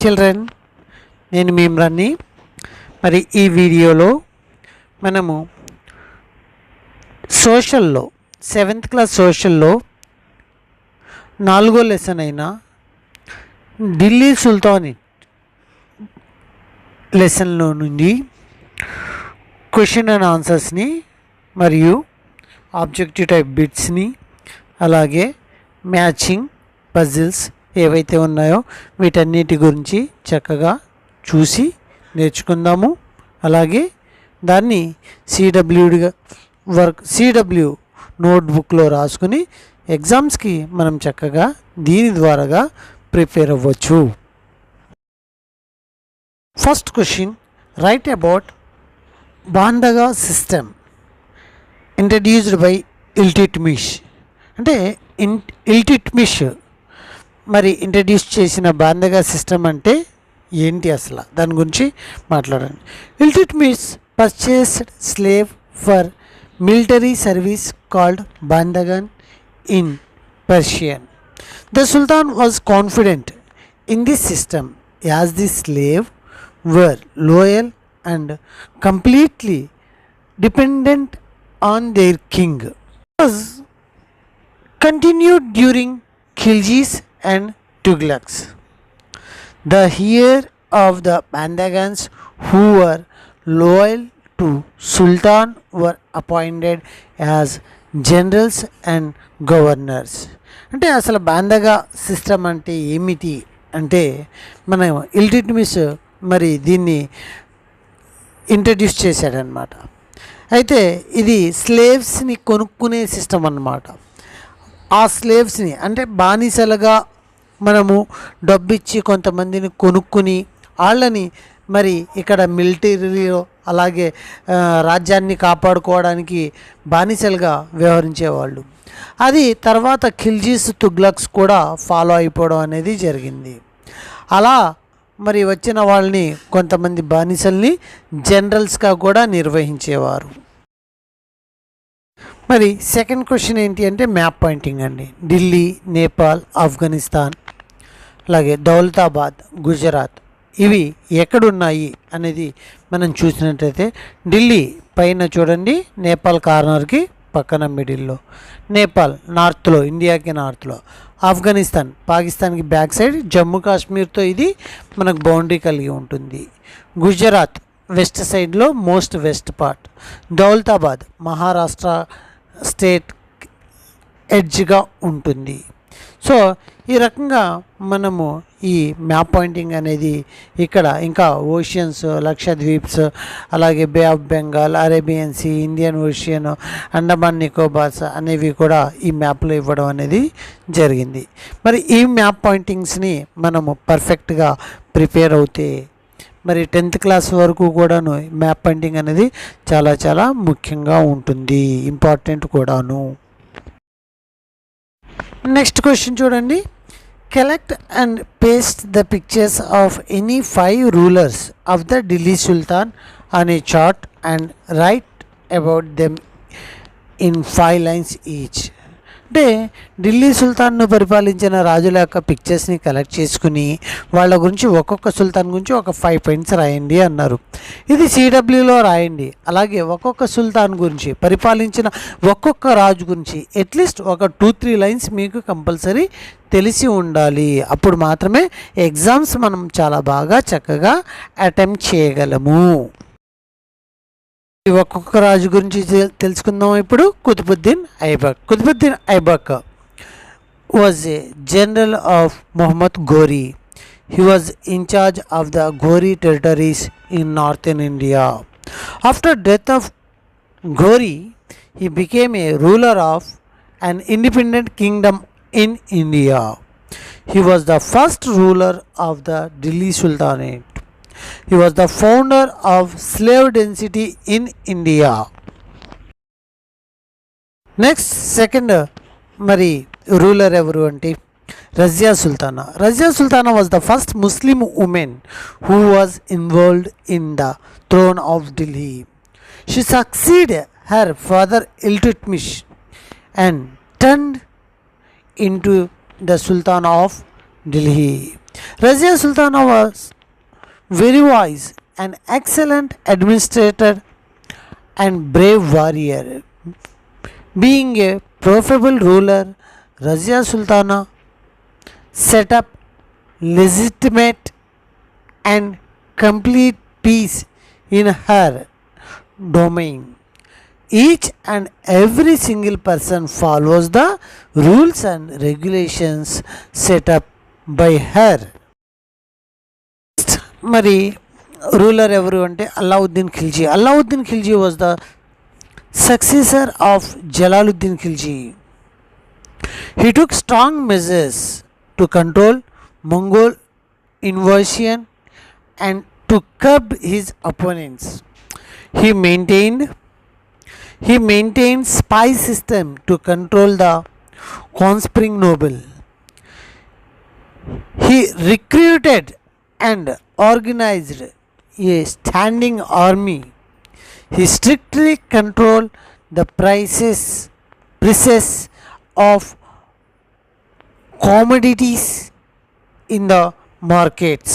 Children, నేను మీ ఇమ్రాన్ని. మరి ఈ వీడియోలో మనము సోషల్లో 7th క్లాస్ సోషల్లో 4వ లెసన్ అయిన ఢిల్లీ సుల్తానేట్ లెసన్లో నుండి క్వశ్చన్ అండ్ ఆన్సర్స్ని మరియు ఆబ్జెక్టివ్ టైప్ బిట్స్ని అలాగే మ్యాచింగ్ పజిల్స్ ఏవైతే ఉన్నాయో వీటన్నిటి గురించి చక్కగా చూసి నేర్చుకుందాము. అలాగే దాన్ని సిడబ్ల్యూ నోట్బుక్లో రాసుకుని ఎగ్జామ్స్కి మనం చక్కగా దీని ద్వారాగా ప్రిపేర్ అవ్వచ్చు. First question, right about bandaga system introduced by Iltutmish. అంటే ఇల్టుట్మిష్ మరి ఇంట్రడ్యూస్ చేసిన బాందగా సిస్టమ్ అంటే ఏంటి, అసలు దాని గురించి మాట్లాడండి. Iltutmish purchased slave for military service called bandagan in Persian. The sultan was confident in this system as the slave were loyal and completely dependent on their king. It was continued during Khiljis and Tughlaqs. The heir of the Bandagans who were loyal to Sultan were appointed as generals and governors. అంటే అసలు బాందగా system అంటే ఏమిటి అంటే, మన ఇల్టుట్మిష్ మరి దీన్ని introduce చేశాడనమాట. అయితే ఇది స్లేవ్స్ని కొనుక్కునే సిస్టమ్ అన్నమాట. ఆ స్లేవ్స్ని అంటే బానిసలుగా మనము డబ్బిచ్చి కొంతమందిని కొనుక్కుని వాళ్ళని మరి ఇక్కడ మిలిటరీలో అలాగే రాజ్యాన్ని కాపాడుకోవడానికి బానిసలుగా వ్యవహరించేవాళ్ళు. అది తర్వాత ఖిల్జీస్ తుగ్లక్స్ కూడా ఫాలో అయిపోవడం అనేది జరిగింది. అలా మరి వచ్చిన వాళ్ళని కొంతమంది బానిసల్ని జనరల్స్గా కూడా నిర్వహించేవారు. మరి సెకండ్ క్వశ్చన్ ఏంటి అంటే మ్యాప్ పాయింటింగ్ అండి. ఢిల్లీ, నేపాల్, ఆఫ్ఘనిస్తాన్ అలాగే దౌలతాబాద్, గుజరాత్ ఇవి ఎక్కడున్నాయి అనేది మనం చూసినట్లయితే ఢిల్లీ పైన చూడండి, నేపాల్ కార్నర్కి పక్కన మిడిల్లో, నేపాల్ నార్త్లో, ఇండియాకి నార్త్లో, ఆఫ్ఘనిస్తాన్ పాకిస్తాన్కి బ్యాక్ సైడ్, జమ్మూ కాశ్మీర్తో ఇది మనకు బౌండరీ కలిగి ఉంటుంది, గుజరాత్ వెస్ట్ సైడ్లో most west part, Daulatabad Maharashtra state ఎడ్జ్గా ఉంటుంది. సో ఈ రకంగా మనము ఈ మ్యాప్ పాయింటింగ్ అనేది ఇక్కడ ఇంకా ఓషియన్స్, లక్షద్వీప్స్ అలాగే bay of Bengal, Arabian sea, Indian ocean, Andaman Nicobars అనేవి కూడా ఈ మ్యాప్లో ఇవ్వడం అనేది జరిగింది. మరి ఈ మ్యాప్ పాయింటింగ్స్ని మనము పర్ఫెక్ట్గా ప్రిపేర్ అవుతే మరి 10th క్లాస్ వరకు కూడాను మ్యాప్ పాయింటింగ్ అనేది చాలా చాలా ముఖ్యంగా ఉంటుంది, ఇంపార్టెంట్ కూడాను. నెక్స్ట్ క్వశ్చన్ చూడండి. Collect and paste the pictures of any 5 rulers of the Delhi sultan on a chart and write about them in 5 lines each. అంటే ఢిల్లీ సుల్తాన్ను పరిపాలించిన రాజుల యొక్క పిక్చర్స్ని కలెక్ట్ చేసుకుని వాళ్ళ గురించి ఒక్కొక్క సుల్తాన్ గురించి ఒక 5 points రాయండి అన్నారు. ఇది సిడబ్ల్యూలో రాయండి. అలాగే ఒక్కొక్క సుల్తాన్ గురించి, పరిపాలించిన ఒక్కొక్క రాజు గురించి అట్లీస్ట్ ఒక 2-3 lines మీకు కంపల్సరీ తెలిసి ఉండాలి. అప్పుడు మాత్రమే ఎగ్జామ్స్ మనం చాలా బాగా చక్కగా అటెంప్ట్ చేయగలము. ఒక్కొక్క రాజు గురించి తెలుసుకుందాం ఇప్పుడు. Qutbuddin Aibak was a general of Mohammad Ghori. He was in charge of the Ghori territories in northern India. After death of Ghori he became a ruler of an independent kingdom in India. He was the first ruler of the Delhi Sultanate. He was the founder of slave density in India. Next, second మరి ruler ఎవరు అంటే Razia Sultana. Razia Sultana was the first Muslim woman who was involved in the throne of Delhi. She succeeded her father Iltutmish and turned into the Sultan of Delhi. Razia Sultana was very wise, an excellent administrator, and brave warrior. Being a profitable ruler, Razia Sultana set up legitimate and complete peace in her domain. Each and every single person follows the rules and regulations set up by her. మరి ruler ఎవరు అంటే Alauddin Khilji. Alauddin Khilji was the successor of Jalaluddin Khilji. He took strong measures to control Mongol invasion and to curb his opponents. He maintained spy system to control the conspiring noble. He recruited and organized a standing army. He strictly controlled the prices of commodities in the markets.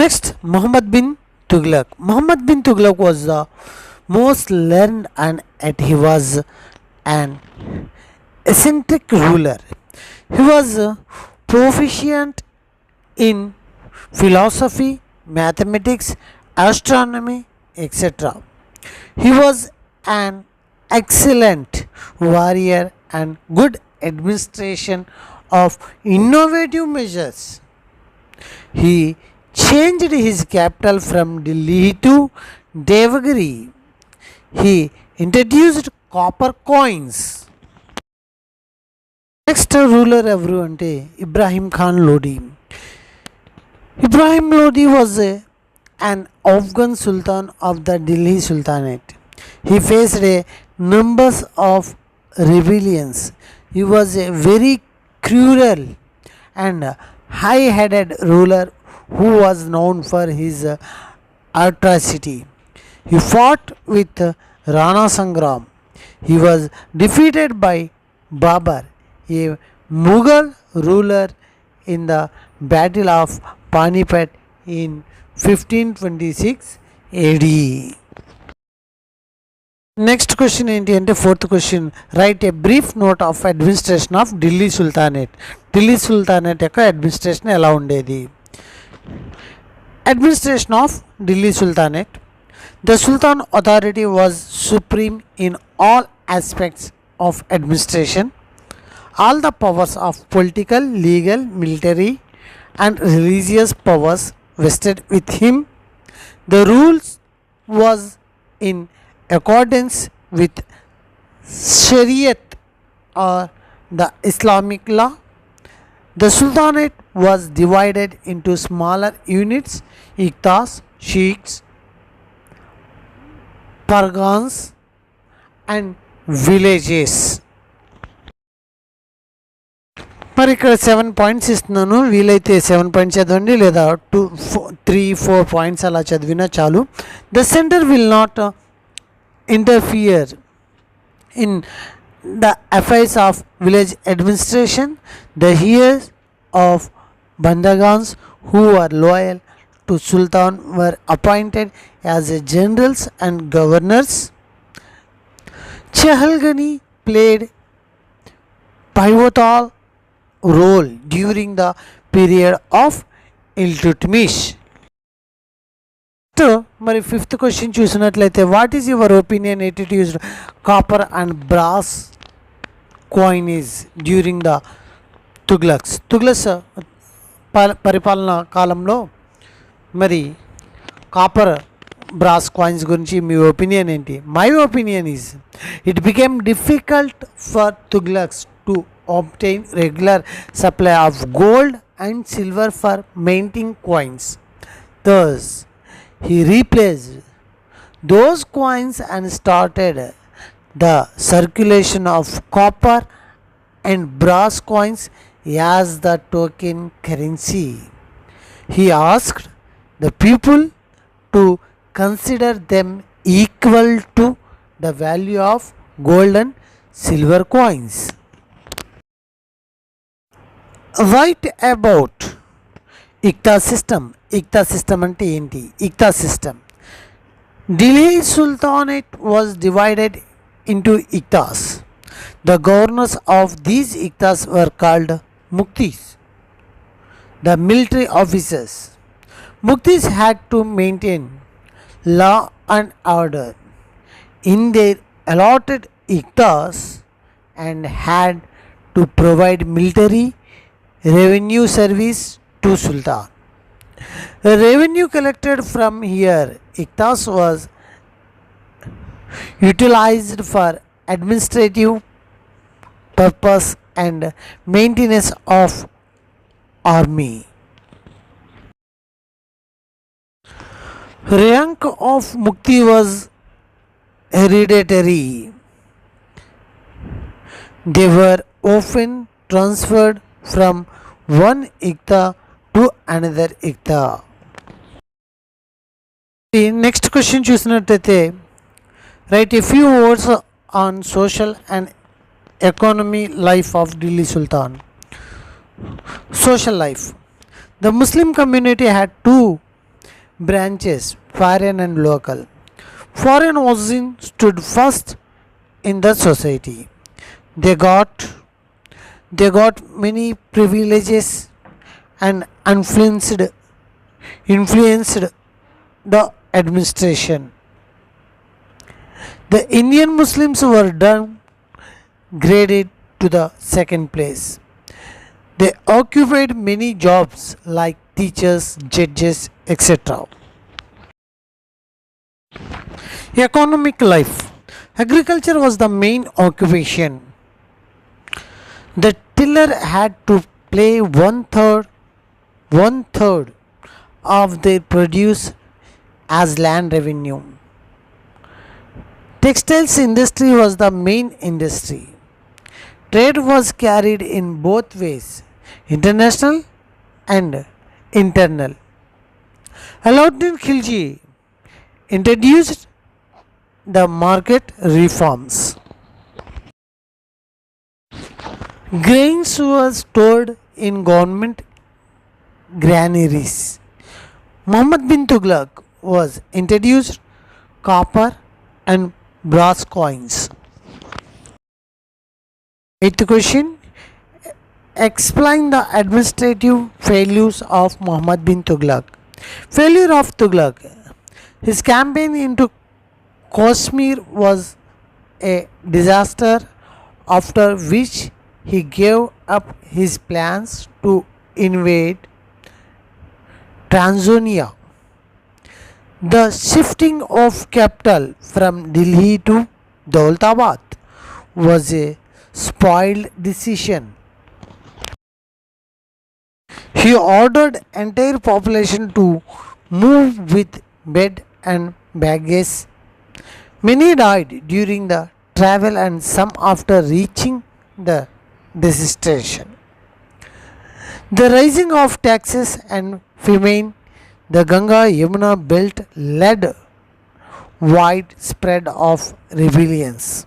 Next, Muhammad bin Tughlaq. Muhammad bin Tughlaq was the most learned and yet he was an eccentric ruler. He was proficient in philosophy, mathematics, astronomy, etc. He was an excellent warrior and good administration of innovative measures. He changed his capital from Delhi to Devagiri. He introduced copper coins. Next ruler ఎవరు అంటే Ibrahim Khan Lodi. Ibrahim Lodi was an Afghan Sultan of the Delhi Sultanate. He faced a numbers of rebellions. He was a very cruel and high-headed ruler who was known for his atrocity. He fought with Rana Sangram. He was defeated by Babar, a Mughal ruler, in the Battle of Panipat in 1526 AD. Next question ఏంటి అంటే fourth question, right a brief note of administration of Delhi sultanate. Delhi sultanate యొక్క administration ఎలా ఉండేది? Administration of Delhi sultanate. The Sultan authority was supreme in all aspects of administration. All the powers of political, legal, military and religious powers vested with him. The rules was in accordance with Shariat or the Islamic law. The Sultanate was divided into smaller units, iqtas, sheikhs, pargans and villages. మరి ఇక్కడ 7 points ఇస్తున్నాను, వీలైతే 7 points చదవండి లేదా 2, 3, 4 points అలా చదివినా చాలు. The centre will not interfere in the affairs of village administration. The heirs of bandagans who are loyal to sultan were appointed as a generals and governors. Chehalgani played pivotal role during the period of Iltutmish. మరి fifth question చూసినట్లయితే, what is your opinion it used copper and brass coinage during the Tughlaqs. Tughlaqs పరిపాలన కాలంలో మరి copper brass coins గురించి మీ opinion ఏంటి? My opinion is it became difficult for Tughlaqs to obtain regular supply of gold and silver for minting coins. Thus, he replaced those coins and started the circulation of copper and brass coins as the token currency. He asked the people to consider them equal to the value of gold and silver coins. Write about Iqta system. Iqta system ante enti? Iqta system. Delhi Sultanate was divided into Iqtas. The governors of these Iqtas were called Muktis, the military officers. Muktis had to maintain law and order in their allotted Iqtas and had to provide military revenue service to Sultan. The revenue collected from here Iqtas was utilized for administrative purpose and maintenance of army. Rank of Mukti was hereditary. They were often transferred from one Iqta to another Iqta. The next question చూసినట్టయితే write a few words on social and economy life of Delhi Sultan. Social life. The Muslim community had two branches, foreign and local. Foreign origin stood first in the society. They got many privileges and influenced the administration. The Indian Muslims were downgraded to the second place. They occupied many jobs like teachers, judges, etc. Economic life. Agriculture was the main occupation. The tiller had to pay one third of their produce as land revenue. Textiles industry was the main industry. Trade was carried in both ways, international and internal. Alauddin Khilji introduced the market reforms. Grains were stored in government granaries. Muhammad bin Tughlaq was introduced copper and brass coins. Eighth question. Explain the administrative failures of Muhammad bin Tughlaq. Failure of Tughlaq. His campaign into Kashmir was a disaster, after which he gave up his plans to invade Tanzania. The shifting of capital from Delhi to Daulatabad was a spoiled decision. He ordered entire population to move with bed and baggage. Many died during the travel and some after reaching the destination. The rising of taxes and famine, the Ganga Yamuna belt led widespread of rebellions.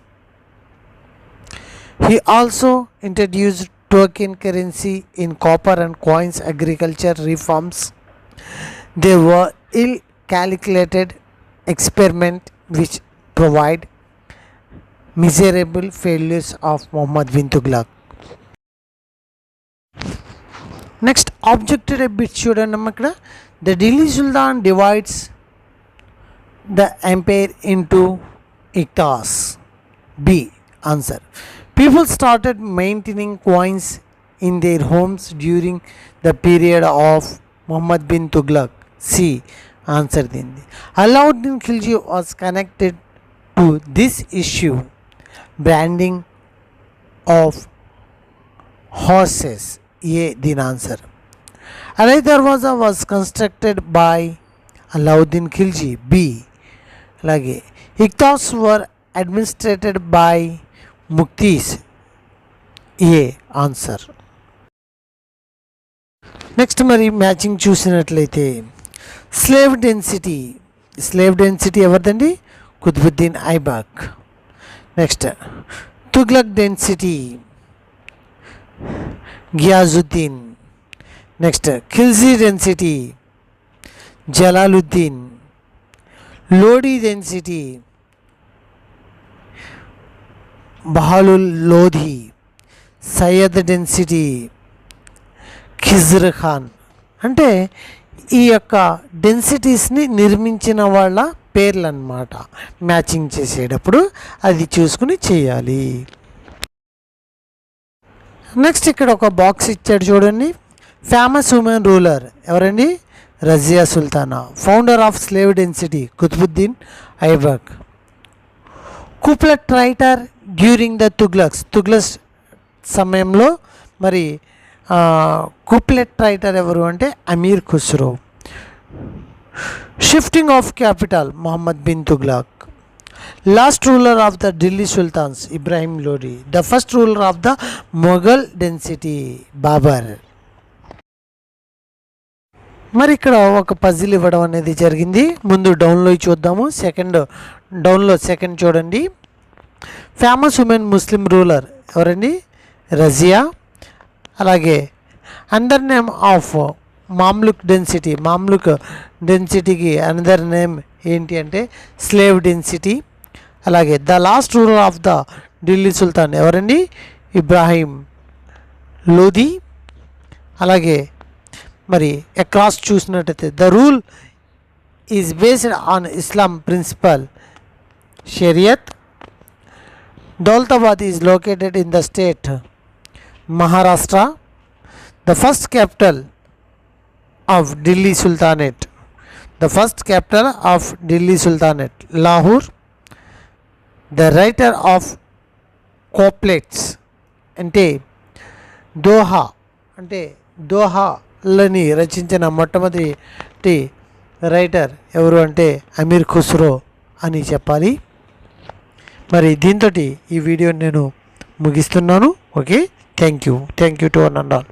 He also introduced token currency in copper and coins. Agriculture reforms. They were ill calculated experiment which provide miserable failures of Muhammad bin Tughlaq. Next objected a bit చూడండి ఇక్కడ. The Delhi Sultan divides the empire into Iqtas. B. Answer. People started maintaining coins in their homes during the period of Muhammad bin Tughlaq. C. Answer dindi. Alauddin Khilji was connected to this issue. Branding of horses. A. Din answer. Alai Darwaza was constructed by Alauddin Khilji. B. Lage. Iqtas were administered by Muktis. A. Answer. Next మరి matching చూసినట్లయితే slave dynasty ఎవరిదండి? Qutbuddin Aibak. Next Tughlaq Ghiyasuddin. Next Khilji dynasty Jalaluddin. Lodi dynasty Bahlul Lodhi. Sayyid dynasty Khizr Khan. అంటే ఈ యొక్క డెన్సిటీస్ని నిర్మించిన వాళ్ళ పేర్లు అన్నమాట. మ్యాచింగ్ చేసేటప్పుడు అది చూసుకుని చేయాలి. నెక్స్ట్ ఇక్కడ ఒక బాక్స్ ఇచ్చాడు చూడండి. ఫేమస్ ఉమెన్ రూలర్ ఎవరండి? Razia Sultana. Founder of slave dynasty Qutbuddin Aibak. Couplet writer during the Tughlaqs సమయంలో మరి కుప్లెట్ రైటర్ ఎవరు అంటే Amir Khusro. Shifting of capital Mohammad bin Tughlaq. Last ruler of the Delhi sultans Ibrahim Lodi. The first ruler of the Mughal dynasty Babur. మరి ఇక్కడ ఒక పజిల్ ఇవ్వడం అనేది జరిగింది. ముందు డౌన్లో చూద్దాము. డౌన్లో సెకండ్ చూడండి. ఫేమస్ ఉమెన్ ముస్లిం రూలర్ ఎవరండి? రజియా. అలాగే అందర్ నేమ్ ఆఫ్ మామ్లుక్ డెన్సిటీకి అనదర్ నేమ్ ఏంటి అంటే స్లేవ్ డెన్సిటీ. అలాగే the last ruler of the Delhi sultan ఎవరండి? ఇబ్రాహిం లోధి. అలాగే మరి అక్రాస్ చూసినట్టయితే the rule is based on Islam principle shariat. Daulatabad is located in the state Maharashtra. The first capital of Delhi Sultanate. Lahore. The writer of couplets అంటే దోహాలని రచించిన మొట్టమొదటి writer ఎవరు అంటే అమీర్ ఖుస్రో అని చెప్పాలి. మరి దీంతో ఈ వీడియోని నేను ముగిస్తున్నాను. Okay, thank you to one and all.